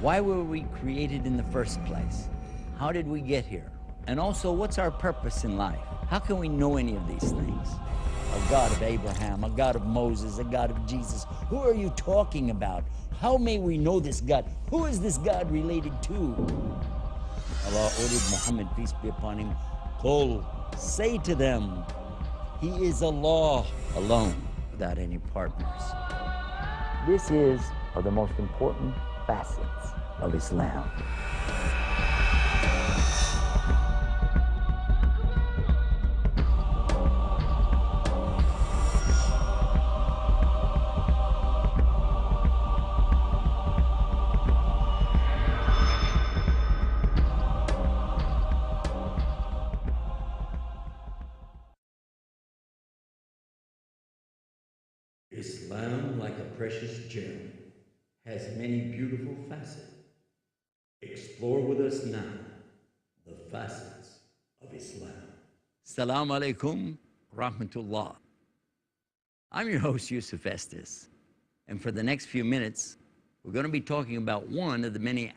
Why were we created in the first place? How did we get here? And also, what's our purpose in life? How can we know any of these things? A God of Abraham, a God of Moses, a God of Jesus. Who are you talking about? How may we know this God? Who is this God related to? Allah ordered Muhammad, peace be upon him, Qul, say to them, He is Allah alone, without any partners. This is of the most important facets of Islam. Islam, like a precious gem, has many beautiful facets. Explore with us now the facets of Islam. Assalamu alaikum rahmatullah. I'm your host, Yusuf Estes, and for the next few minutes, we're going to be talking about one of the many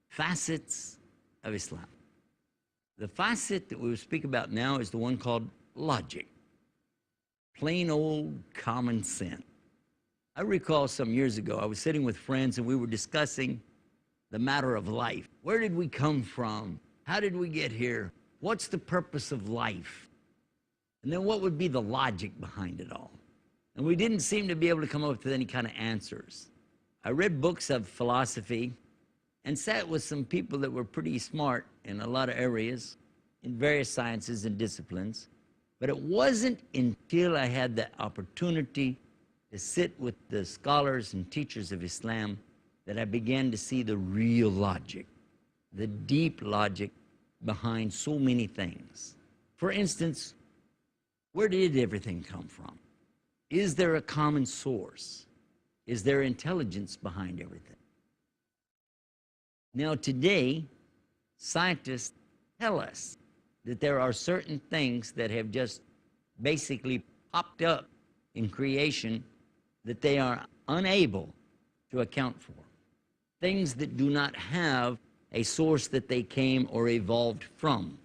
facets of Islam. The facet that we will speak about now is the one called logic. Plain old common sense. I recall some years ago, I was sitting with friends and we were discussing the matter of life. Where did we come from? How did we get here? What's the purpose of life? And then what would be the logic behind it all? And we didn't seem to be able to come up with any kind of answers. I read books of philosophy and sat with some people that were pretty smart in a lot of areas, in various sciences and disciplines. But it wasn't until I had the opportunity to sit with the scholars and teachers of Islam that I began to see the real logic, the deep logic behind so many things. For instance, where did everything come from? Is there a common source? Is there intelligence behind everything? Now today, scientists tell us that there are certain things that have just basically popped up in creation that they are unable to account for. Things that do not have a source that they came or evolved from.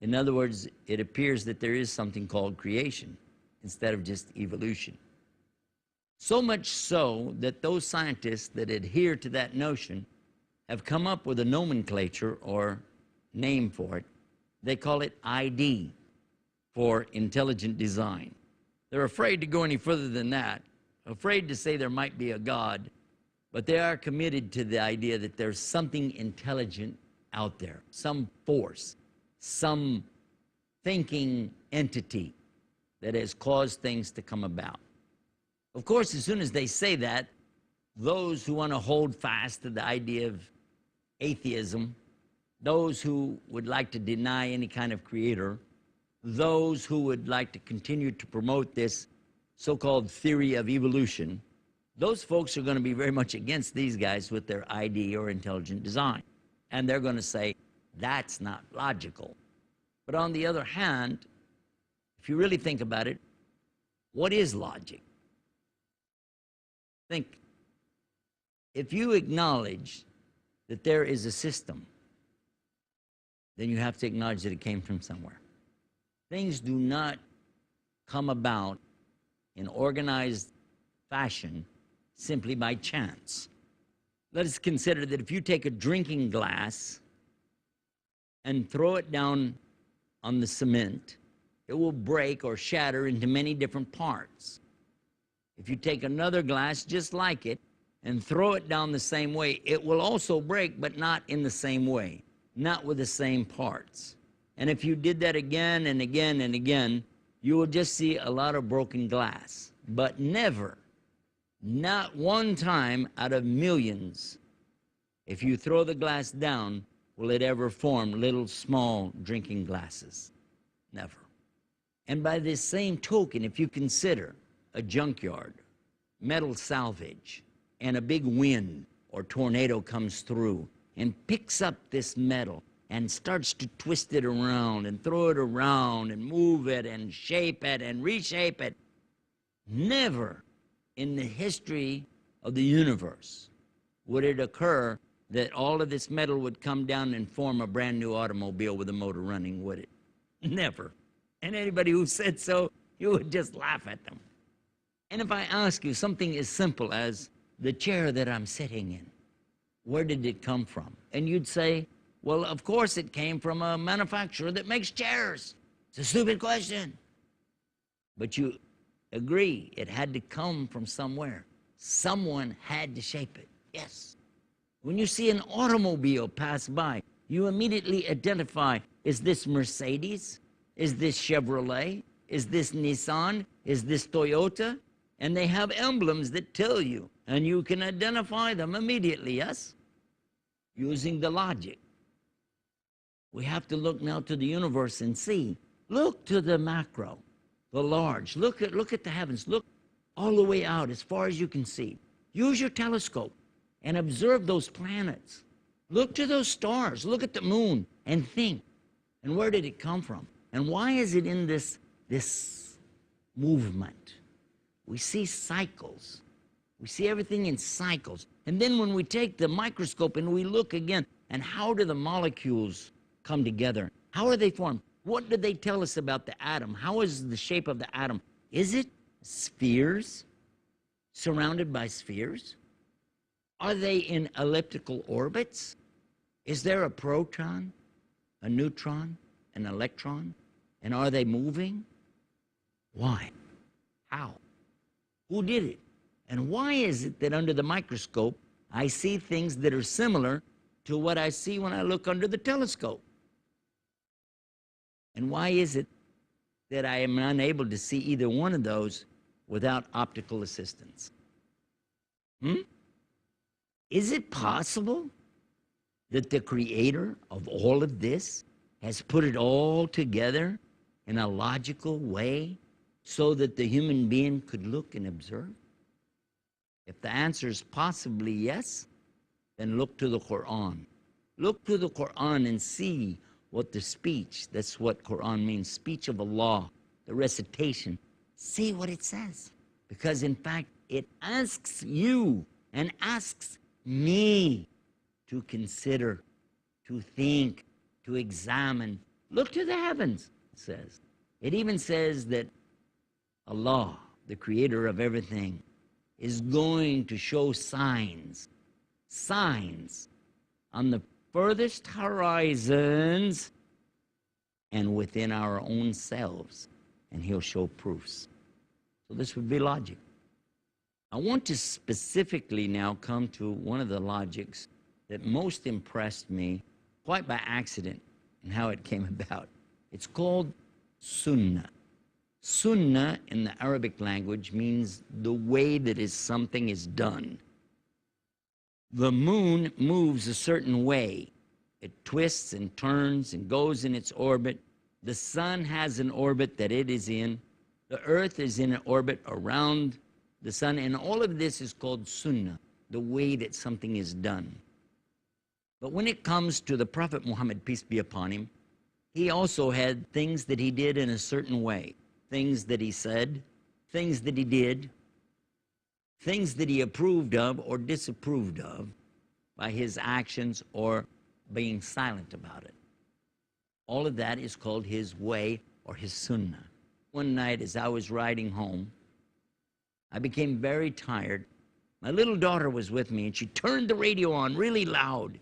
In other words, it appears that there is something called creation instead of just evolution. So much so that those scientists that adhere to that notion have come up with a nomenclature or name for it. They call it ID, for intelligent design. They're afraid to go any further than that, afraid to say there might be a God, but they are committed to the idea that there's something intelligent out there, some force, some thinking entity that has caused things to come about. Of course, as soon as they say that, those who want to hold fast to the idea of atheism, those who would like to deny any kind of creator, those who would like to continue to promote this so-called theory of evolution, those folks are going to be very much against these guys with their ID or intelligent design. And they're going to say, that's not logical. But on the other hand, if you really think about it, what is logic? Think. If you acknowledge that there is a system, then you have to acknowledge that it came from somewhere. Things do not come about in organized fashion simply by chance. Let us consider that if you take a drinking glass and throw it down on the cement, it will break or shatter into many different parts. If you take another glass just like it and throw it down the same way, it will also break, but not in the same way, not with the same parts. And if you did that again and again and again, you will just see a lot of broken glass. But never, not one time out of millions, if you throw the glass down, will it ever form little small drinking glasses. Never. And by this same token, if you consider a junkyard, metal salvage, and a big wind or tornado comes through and picks up this metal and starts to twist it around and throw it around and move it and shape it and reshape it, never in the history of the universe would it occur that all of this metal would come down and form a brand new automobile with a motor running, would it? Never. And anybody who said so, you would just laugh at them. And if I ask you something as simple as the chair that I'm sitting in, where did it come from? And you'd say, well, of course it came from a manufacturer that makes chairs. It's a stupid question. But you agree it had to come from somewhere. Someone had to shape it. Yes. When you see an automobile pass by, you immediately identify, is this Mercedes? Is this Chevrolet? Is this Nissan? Is this Toyota? And they have emblems that tell you, and you can identify them immediately, yes? Using the logic. We have to look now to the universe and see. Look to the macro, the large. Look at the heavens. Look all the way out as far as you can see. Use your telescope and observe those planets. Look to those stars. Look at the moon and think. And where did it come from? And why is it in this movement? We see cycles. We see everything in cycles. And then when we take the microscope and we look again, and how do the molecules come together? How are they formed? What do they tell us about the atom? How is the shape of the atom? Is it spheres surrounded by spheres? Are they in elliptical orbits? Is there a proton, a neutron, an electron? And are they moving? Why? How? Who did it? And why is it that under the microscope, I see things that are similar to what I see when I look under the telescope? And why is it that I am unable to see either one of those without optical assistance? Is it possible that the creator of all of this has put it all together in a logical way so that the human being could look and observe? If the answer is possibly yes, then look to the Quran. Look to the Quran and see what the speech, that's what Quran means, speech of Allah, the recitation. See what it says. Because in fact, it asks you and asks me to consider, to think, to examine. Look to the heavens, it says. It even says that Allah, the creator of everything, is going to show signs on the furthest horizons and within our own selves, and he'll show proofs. So this would be logic. I want to specifically now come to one of the logics that most impressed me, quite by accident, and how it came about. It's called Sunnah. Sunnah in the Arabic language means the way that something is done. The moon moves a certain way. It twists and turns and goes in its orbit. The sun has an orbit that it is in. The earth is in an orbit around the sun. And all of this is called Sunnah, the way that something is done. But when it comes to the Prophet Muhammad, peace be upon him, he also had things that he did in a certain way. Things that he said, things that he did, things that he approved of or disapproved of by his actions or being silent about it. All of that is called his way or his sunnah. One night as I was riding home, I became very tired. My little daughter was with me and she turned the radio on really loud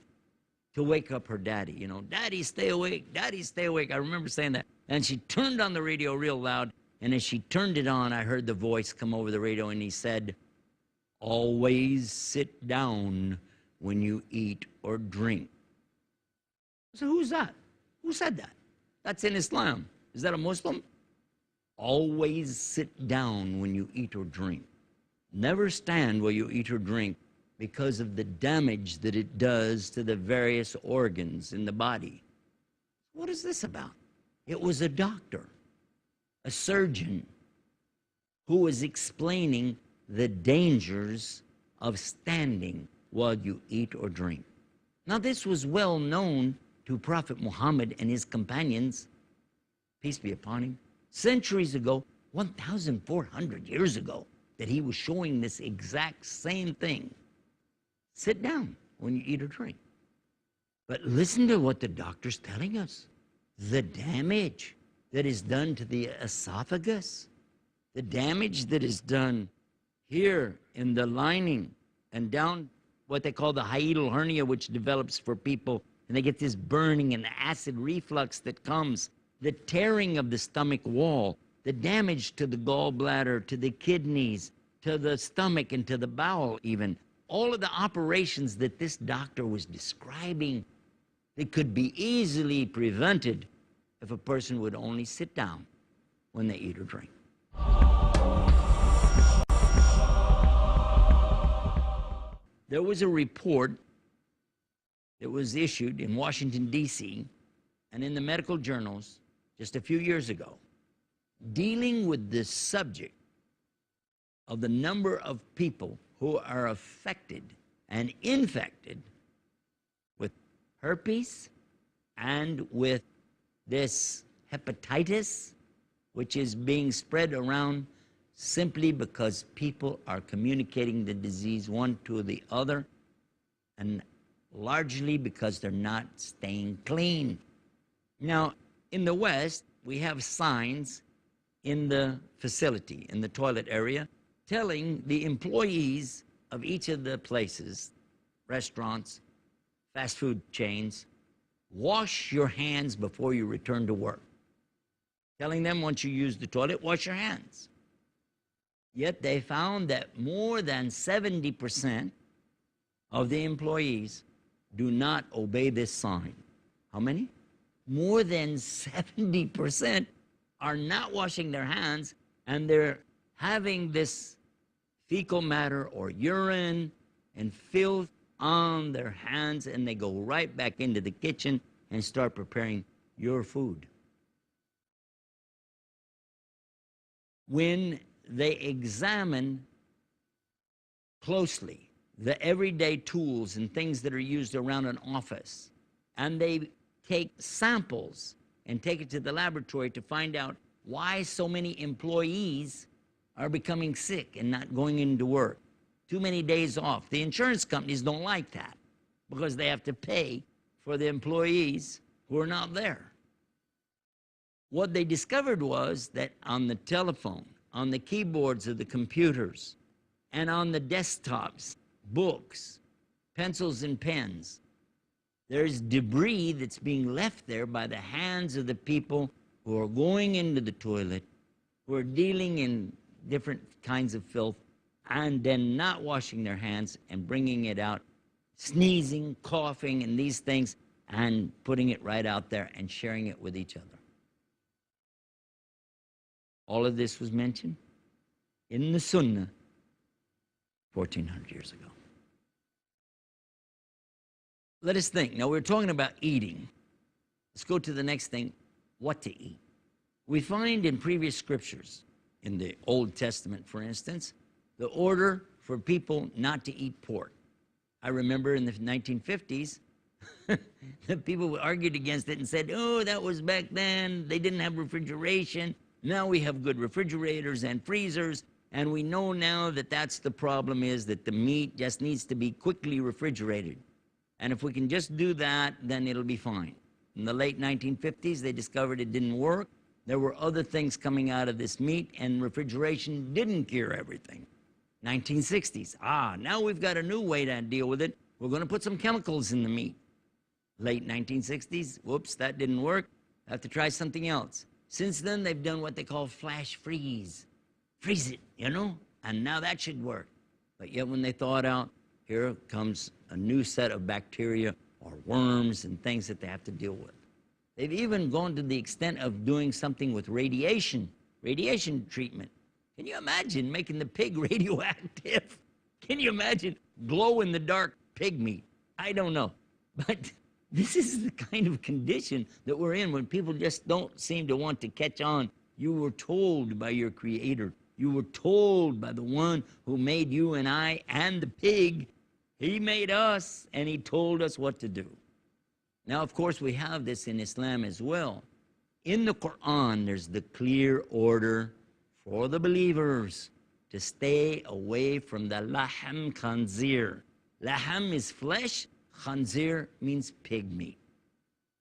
to wake up her daddy. You know, "Daddy, stay awake, Daddy, stay awake." I remember saying that. And she turned on the radio real loud, and as she turned it on, I heard the voice come over the radio, and he said, "Always sit down when you eat or drink." So who's that? Who said that? That's in Islam. Is that a Muslim? Always sit down when you eat or drink. Never stand while you eat or drink, because of the damage that it does to the various organs in the body. What is this about? It was a doctor, a surgeon, who was explaining the dangers of standing while you eat or drink. Now, this was well known to Prophet Muhammad and his companions, peace be upon him, centuries ago, 1,400 years ago, that he was showing this exact same thing. Sit down when you eat or drink. But listen to what the doctor's telling us. The damage that is done to the esophagus, the damage that is done here in the lining and down what they call the hiatal hernia, which develops for people, and they get this burning and the acid reflux that comes, the tearing of the stomach wall, the damage to the gallbladder, to the kidneys, to the stomach, and to the bowel even. All of the operations that this doctor was describing, that could be easily prevented if a person would only sit down when they eat or drink. There was a report that was issued in Washington, D.C., and in the medical journals just a few years ago, dealing with this subject of the number of people who are affected and infected with herpes and with this hepatitis, which is being spread around simply because people are communicating the disease one to the other, and largely because they're not staying clean. Now, in the West, we have signs in the facility, in the toilet area, telling the employees of each of the places, restaurants, fast food chains, wash your hands before you return to work. Telling them once you use the toilet, wash your hands. Yet they found that more than 70% of the employees do not obey this sign. How many? More than 70% are not washing their hands, and they're having this fecal matter or urine and filth on their hands, and they go right back into the kitchen and start preparing your food. When they examine closely the everyday tools and things that are used around an office, and they take samples and take it to the laboratory to find out why so many employees are becoming sick and not going into work, too many days off. The insurance companies don't like that because they have to pay for the employees who are not there. What they discovered was that on the telephone, on the keyboards of the computers, and on the desktops, books, pencils and pens, there's debris that's being left there by the hands of the people who are going into the toilet, who are dealing in different kinds of filth, and then not washing their hands and bringing it out, sneezing, coughing, and these things, and putting it right out there and sharing it with each other. All of this was mentioned in the Sunnah 1,400 years ago. Let us think. Now, we're talking about eating. Let's go to the next thing, what to eat. We find in previous scriptures, in the Old Testament, for instance, the order for people not to eat pork. I remember in the 1950s, the people argued against it and said, oh, that was back then. They didn't have refrigeration. Now we have good refrigerators and freezers, and we know now that that's the problem, is that the meat just needs to be quickly refrigerated. And if we can just do that, then it'll be fine. In the late 1950s, they discovered it didn't work. There were other things coming out of this meat, and refrigeration didn't cure everything. 1960s, now we've got a new way to deal with it. We're going to put some chemicals in the meat. Late 1960s, whoops, that didn't work. Have to try something else. Since then, they've done what they call flash freeze. Freeze it, and now that should work. But yet when they thaw it out, here comes a new set of bacteria or worms and things that they have to deal with. They've even gone to the extent of doing something with radiation treatment. Can you imagine making the pig radioactive? Can you imagine glow-in-the-dark pig meat? I don't know. But this is the kind of condition that we're in when people just don't seem to want to catch on. You were told by your Creator. You were told by the one who made you and I and the pig. He made us, and he told us what to do. Now, of course, we have this in Islam as well. In the Quran, there's the clear order for the believers to stay away from the lahm khanzir, Laham is flesh, khanzir means pig meat.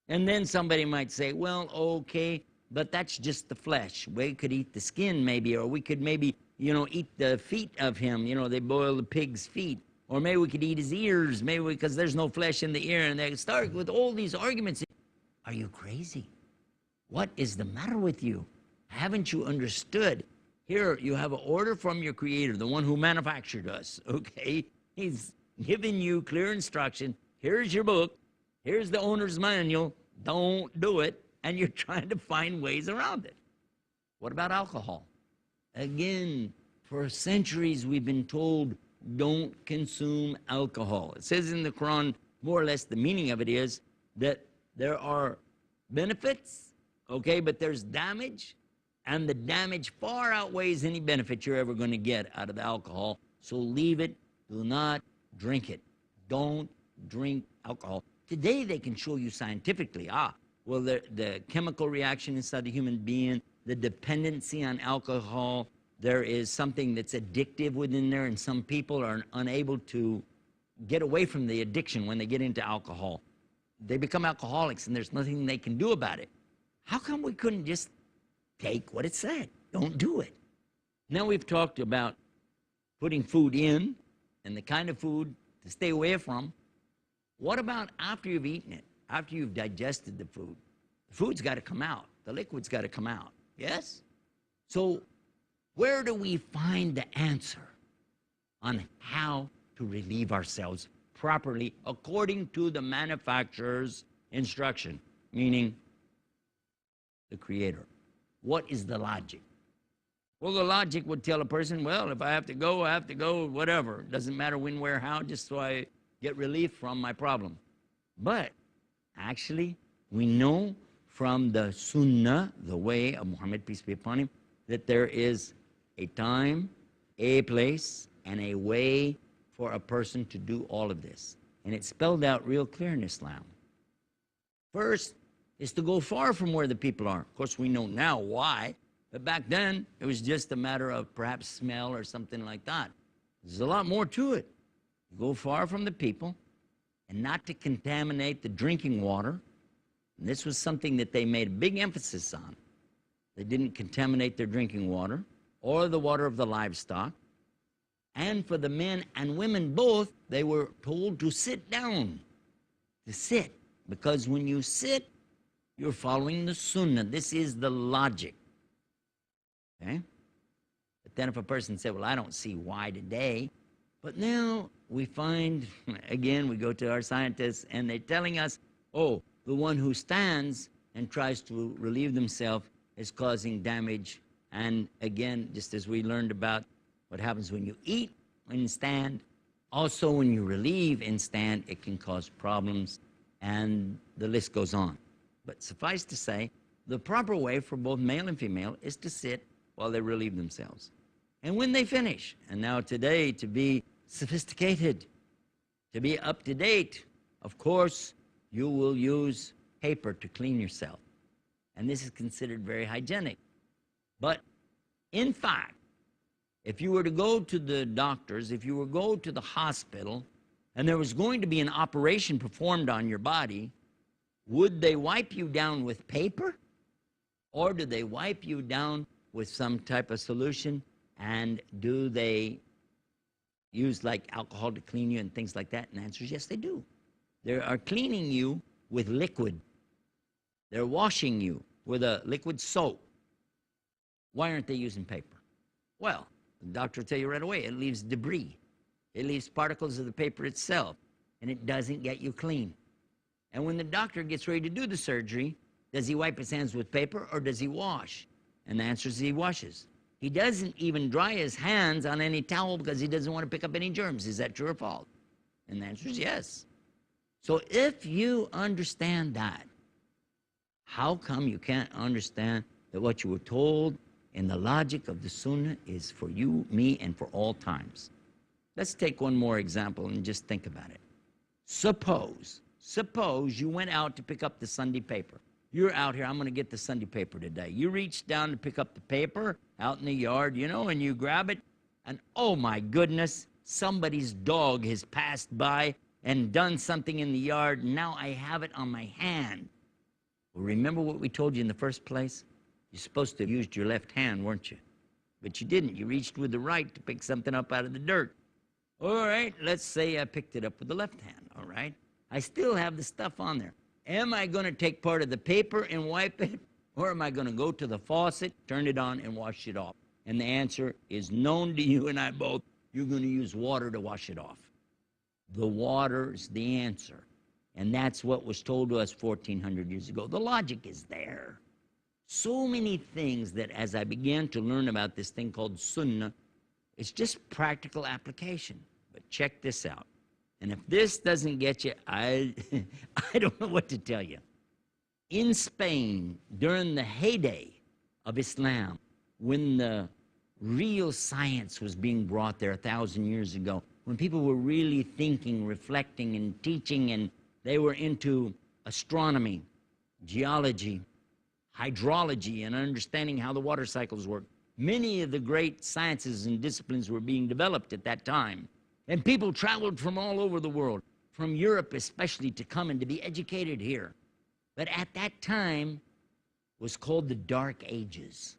And then somebody might say, well, okay, but that's just the flesh. We could eat the skin maybe, or we could maybe, eat the feet of him. They boil the pig's feet. Or maybe we could eat his ears, maybe because there's no flesh in the ear. And they start with all these arguments. Are you crazy? What is the matter with you? Haven't you understood? Here, you have an order from your Creator, the one who manufactured us, okay? He's given you clear instruction. Here's your book. Here's the owner's manual. Don't do it. And you're trying to find ways around it. What about alcohol? Again, for centuries we've been told, don't consume alcohol. It says in the Quran, more or less the meaning of it is that there are benefits, okay, but there's damage, and the damage far outweighs any benefit you're ever going to get out of the alcohol. So leave it. Do not drink it. Don't drink alcohol. Today they can show you scientifically, well, the chemical reaction inside the human being, the dependency on alcohol, there is something that's addictive within there, and some people are unable to get away from the addiction when they get into alcohol. They become alcoholics, and there's nothing they can do about it. How come we couldn't just take what it said? Don't do it. Now we've talked about putting food in and the kind of food to stay away from. What about after you've eaten it, after you've digested the food? The food's got to come out. The liquid's got to come out. Yes? So where do we find the answer on how to relieve ourselves properly according to the manufacturer's instruction, meaning the Creator? What is the logic? Well, the logic would tell a person, well, if I have to go, I have to go, whatever. It doesn't matter when, where, how, just so I get relief from my problem. But actually, we know from the Sunnah, the way of Muhammad, peace be upon him, that there is a time, a place, and a way for a person to do all of this. And it's spelled out real clear in Islam. First is to go far from where the people are. Of course, we know now why, but back then, it was just a matter of perhaps smell or something like that. There's a lot more to it. Go far from the people, and not to contaminate the drinking water. And this was something that they made a big emphasis on. They didn't contaminate their drinking water or the water of the livestock. And for the men and women both, they were told to sit down, to sit. Because when you sit, you're following the Sunnah. This is the logic. Okay? But then if a person said, well, I don't see why today. But now we find, again, we go to our scientists, and they're telling us, oh, the one who stands and tries to relieve themselves is causing damage. And again, just as we learned about what happens when you eat and stand, also when you relieve and stand, it can cause problems, and the list goes on. But suffice to say, the proper way for both male and female is to sit while they relieve themselves. And when they finish, and now today, to be sophisticated, to be up to date, of course, you will use paper to clean yourself. And this is considered very hygienic. But in fact, if you were to go to the doctors, if you were to go to the hospital, and there was going to be an operation performed on your body, would they wipe you down with paper? Or do they wipe you down with some type of solution? And do they use like alcohol to clean you and things like that? And the answer is yes, they do. They are cleaning you with liquid. They're washing you with a liquid soap. Why aren't they using paper? Well, the doctor will tell you right away, it leaves debris. It leaves particles of the paper itself, and it doesn't get you clean. And when the doctor gets ready to do the surgery, does he wipe his hands with paper or does he wash? And the answer is he washes. He doesn't even dry his hands on any towel because he doesn't want to pick up any germs. Is that true or false? And the answer is yes. So if you understand that, how come you can't understand that what you were told in the logic of the Sunnah is for you, me, and for all times? Let's take one more example and just think about it. Suppose you went out to pick up the Sunday paper. You're out here, I'm going to get the Sunday paper today. You reach down to pick up the paper out in the yard, and you grab it, and oh my goodness, somebody's dog has passed by and done something in the yard. Now I have it on my hand. Well, remember what we told you in the first place? You're supposed to have used your left hand, weren't you? But you didn't. You reached with the right to pick something up out of the dirt. All right, let's say I picked it up with the left hand, all right? I still have the stuff on there. Am I going to take part of the paper and wipe it? Or am I going to go to the faucet, turn it on, and wash it off? And the answer is known to you and I both. You're going to use water to wash it off. The water is the answer. And that's what was told to us 1,400 years ago. The logic is there. So many things that as I began to learn about this thing called Sunnah, it's just practical application. But check this out. And if this doesn't get you, I don't know what to tell you. In Spain, during the heyday of Islam, when the real science was being brought there 1,000 years ago, when people were really thinking, reflecting, and teaching, and they were into astronomy, geology, hydrology, and understanding how the water cycles work. Many of the great sciences and disciplines were being developed at that time. And people traveled from all over the world, from Europe especially, to come and to be educated here. But at that time was called the Dark Ages.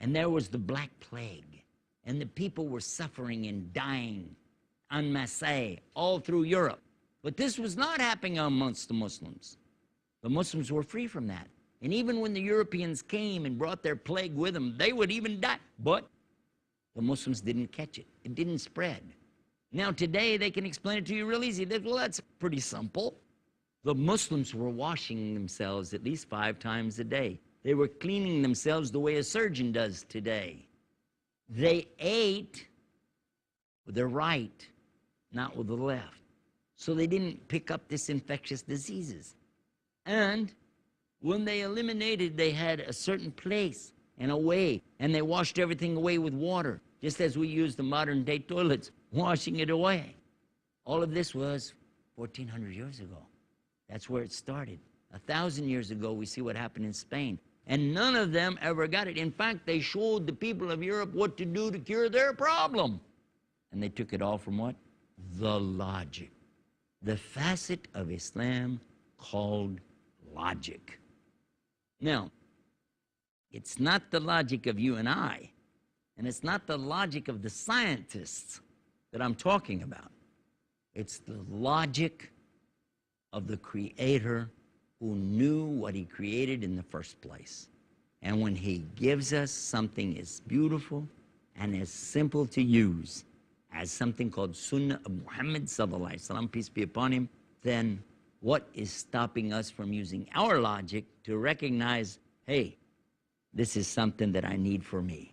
And there was the Black Plague. And the people were suffering and dying en masse all through Europe. But this was not happening amongst the Muslims. The Muslims were free from that. And even when the Europeans came and brought their plague with them, they would even die. But the Muslims didn't catch it. It didn't spread. Now today they can explain it to you real easy. Well, that's pretty simple. The Muslims were washing themselves at least 5 times a day. They were cleaning themselves the way a surgeon does today. They ate with their right, not with the left. So they didn't pick up this infectious diseases. And when they eliminated, they had a certain place and a way, and they washed everything away with water, just as we use the modern day toilets, washing it away. All of this was 1,400 years ago. That's where it started. 1,000 years ago, we see what happened in Spain. And none of them ever got it. In fact, they showed the people of Europe what to do to cure their problem. And they took it all from what? The logic. The facet of Islam called logic. Now, it's not the logic of you and I, and it's not the logic of the scientists that I'm talking about. It's the logic of the Creator who knew what He created in the first place. And when He gives us something as beautiful and as simple to use as something called Sunnah of Muhammad sallallahu alaihi wasallam, peace be upon him, then what is stopping us from using our logic to recognize, hey, this is something that I need for me?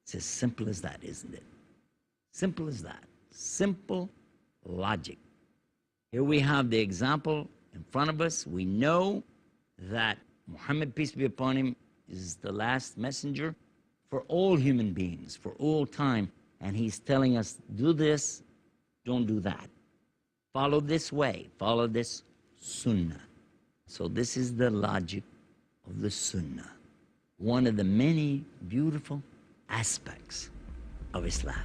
It's as simple as that, isn't it? Simple as that. Simple logic. Here we have the example in front of us. We know that Muhammad, peace be upon him, is the last messenger for all human beings, for all time. And he's telling us, do this, don't do that. Follow this way, follow this Sunnah. So this is the logic of the Sunnah, one of the many beautiful aspects of Islam.